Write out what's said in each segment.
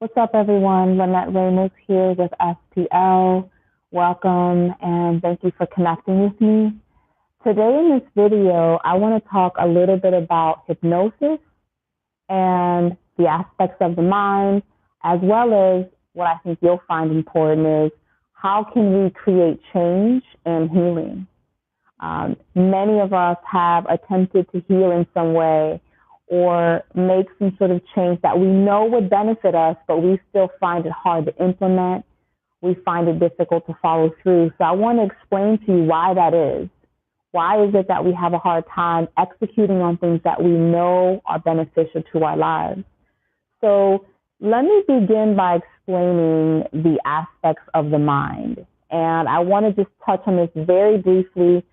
What's up, everyone? Lynette-Ramos here with SPL. Welcome, and thank you for connecting with me. Today in this video, I want to talk a little bit about hypnosis and the aspects of the mind, as well as what I think you'll find important is how can we create change and healing. Many of us have attempted to heal in some way or make some sort of change that we know would benefit us, but we still find it hard to implement. We find it difficult to follow through. So I want to explain to you why that is. Why is it that we have a hard time executing on things that we know are beneficial to our lives? So let me begin by explaining the aspects of the mind. And I want to just touch on this very briefly,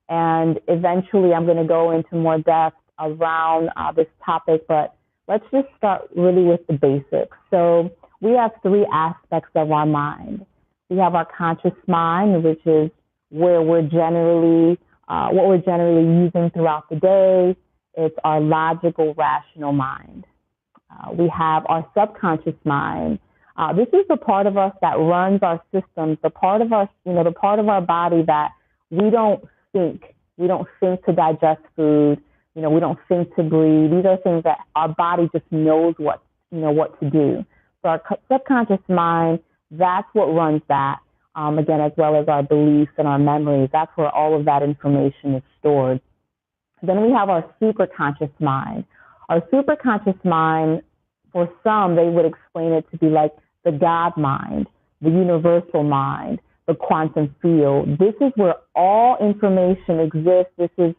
and eventually I'm going to go into more depth around this topic, but let's just start really with the basics. So we have three aspects of our mind. We have our conscious mind, which is where we're generally, what we're generally using throughout the day. It's our logical, rational mind. We have our subconscious mind. This is the part of us that runs our systems, the part of our, the part of our body that we don't think. We don't think to digest food. We don't think to breathe. These are things that our body just knows what to do. So our subconscious mind, that's what runs that. Again, as well as our beliefs and our memories. That's where all of that information is stored. Then we have our superconscious mind. Our superconscious mind, for some, they would explain it to be like the God mind, the universal mind, the quantum field. This is where all information exists. This is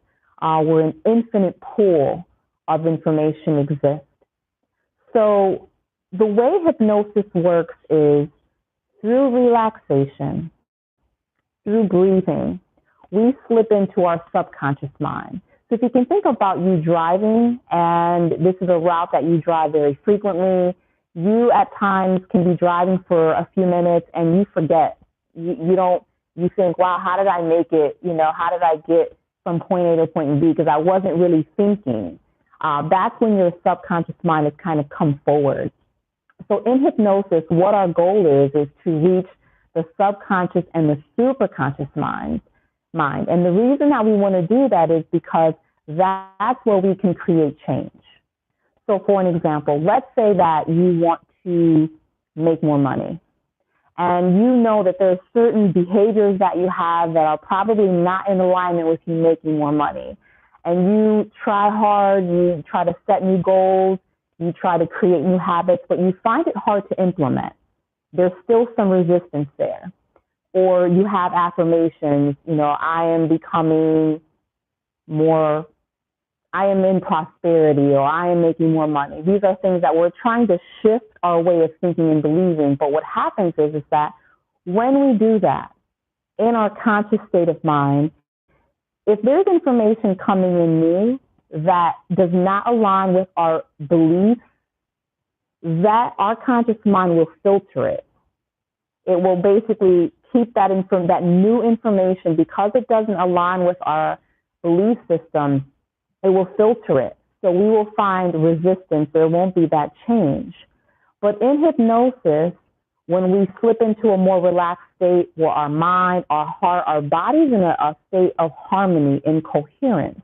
where an infinite pool of information exists. So the way hypnosis works is through relaxation, through breathing, we slip into our subconscious mind. So if you can think about you driving, and this is a route that you drive very frequently, you at times can be driving for a few minutes and you forget. You think, wow, how did I make it? How did I get from point A to point B, because I wasn't really thinking. That's when your subconscious mind has kind of come forward. So in hypnosis, what our goal is to reach the subconscious and the superconscious mind. And the reason that we want to do that is because that's where we can create change. So for an example, let's say that you want to make more money. And you know that there are certain behaviors that you have that are probably not in alignment with you making more money. And you try hard, you try to set new goals, you try to create new habits, but you find it hard to implement. There's still some resistance there. Or you have affirmations, I am becoming more, I am in prosperity, or I am making more money. These are things that we're trying to shift our way of thinking and believing. But what happens is that when we do that in our conscious state of mind, if there's information coming in new that does not align with our beliefs, that our conscious mind will filter it. It will basically keep that new information, because it doesn't align with our belief system. It will filter it. So we will find resistance. There won't be that change. But in hypnosis, when we slip into a more relaxed state where our mind, our heart, our body's in a state of harmony and coherence,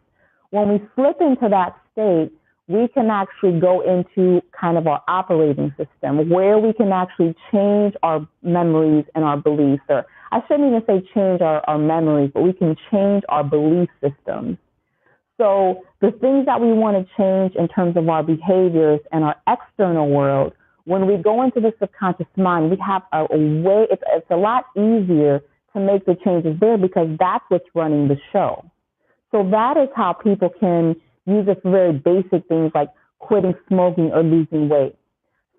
when we slip into that state, we can actually go into kind of our operating system where we can actually change our memories and our beliefs. Or I shouldn't even say change our memories, but we can change our belief systems. So the things that we want to change in terms of our behaviors and our external world, when we go into the subconscious mind, we have a way, it's a lot easier to make the changes there, because that's what's running the show. So that is how people can use it for very basic things like quitting smoking or losing weight.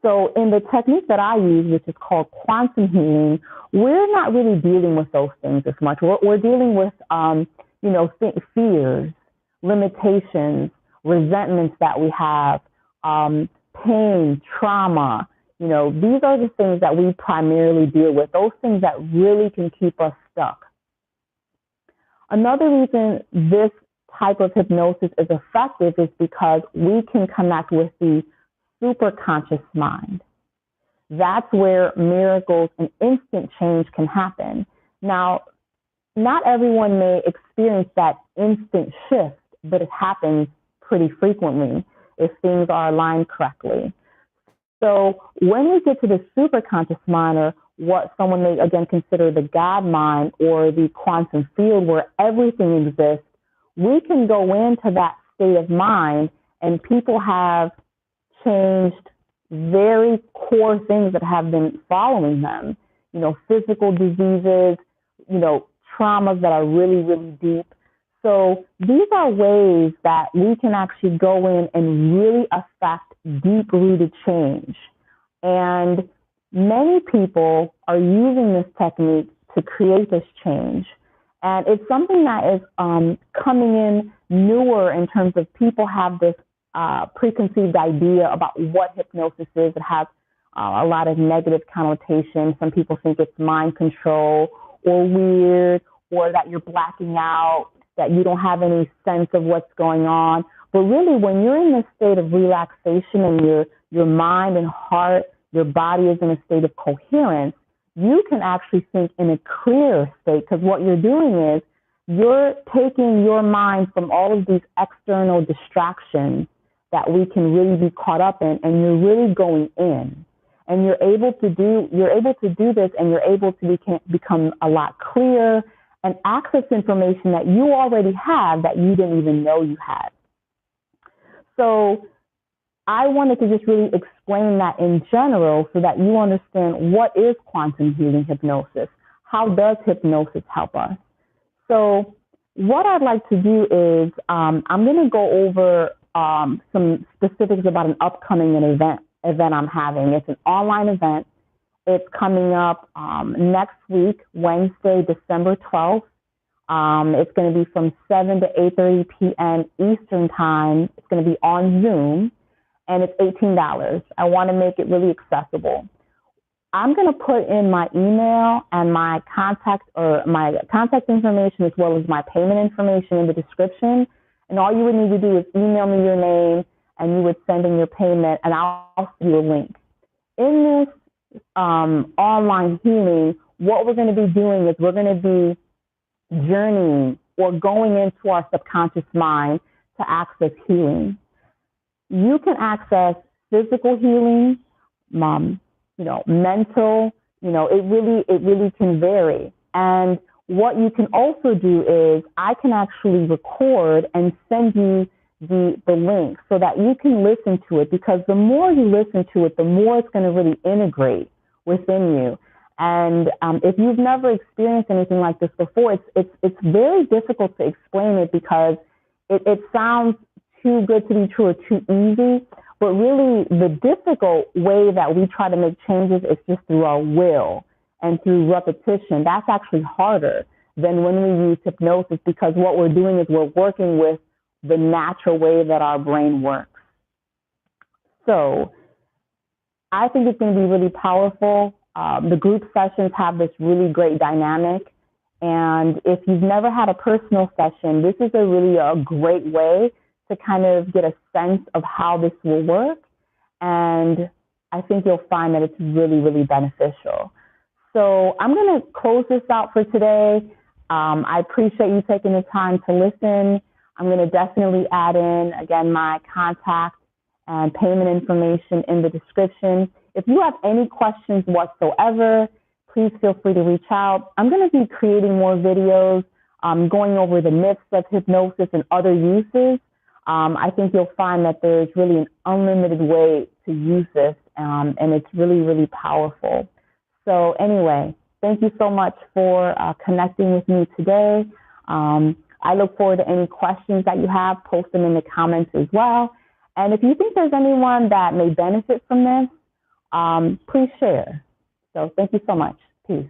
So in the technique that I use, which is called quantum healing, we're not really dealing with those things as much. We're dealing with, fears, limitations, resentments that we have, pain, trauma. These are the things that we primarily deal with, those things that really can keep us stuck. Another reason this type of hypnosis is effective is because we can connect with the superconscious mind. that's where miracles and instant change can happen. Now, not everyone may experience that instant shift, but it happens pretty frequently if things are aligned correctly. So when we get to the superconscious mind, or what someone may again consider the God mind or the quantum field where everything exists, we can go into that state of mind, and people have changed very core things that have been following them. Physical diseases, traumas that are really, really deep. So these are ways that we can actually go in and really affect deep-rooted change. And many people are using this technique to create this change. And it's something that is coming in newer in terms of people have this preconceived idea about what hypnosis is. It has a lot of negative connotations. Some people think it's mind control or weird, or that you're blacking out, that you don't have any sense of what's going on. But really, when you're in this state of relaxation and your mind and heart, your body is in a state of coherence, you can actually think in a clear state, because what you're doing is you're taking your mind from all of these external distractions that we can really be caught up in, and you're really going in. And you're able to do this, and you're able to become a lot clearer and access information that you already have that you didn't even know you had. So I wanted to just really explain that in general so that you understand what is quantum healing hypnosis. How does hypnosis help us? So what I'd like to do is I'm going to go over some specifics about an upcoming event I'm having. It's an online event. It's coming up next week, Wednesday, December 12th. It's going to be from 7 to 8:30 p.m. Eastern Time. It's going to be on Zoom, and it's $18. I want to make it really accessible. I'm going to put in my email and my contact information, as well as my payment information, in the description. And all you would need to do is email me your name, and you would send in your payment, and I'll send you a link. In this online healing, what we're going to be doing is we're going to be journeying or going into our subconscious mind to access healing. You can access physical healing, mental, it really can vary. And what you can also do is I can actually record and send you the link so that you can listen to it, because the more you listen to it, the more it's going to really integrate within you. And if you've never experienced anything like this before, it's very difficult to explain it, because it sounds too good to be true or too easy. But really, the difficult way that we try to make changes is just through our will and through repetition. That's actually harder than when we use hypnosis, because what we're doing is we're working with the natural way that our brain works. So I think it's going to be really powerful. The group sessions have this really great dynamic. And if you've never had a personal session, this is a great way to kind of get a sense of how this will work. And I think you'll find that it's really, really beneficial. So I'm going to close this out for today. I appreciate you taking the time to listen. I'm going to definitely add in, again, my contact and payment information in the description. If you have any questions whatsoever, please feel free to reach out. I'm going to be creating more videos going over the myths of hypnosis and other uses. I think you'll find that there's really an unlimited way to use this, and it's really, really powerful. So anyway, thank you so much for connecting with me today. I look forward to any questions that you have. Post them in the comments as well. And if you think there's anyone that may benefit from this, please share. So thank you so much. Peace.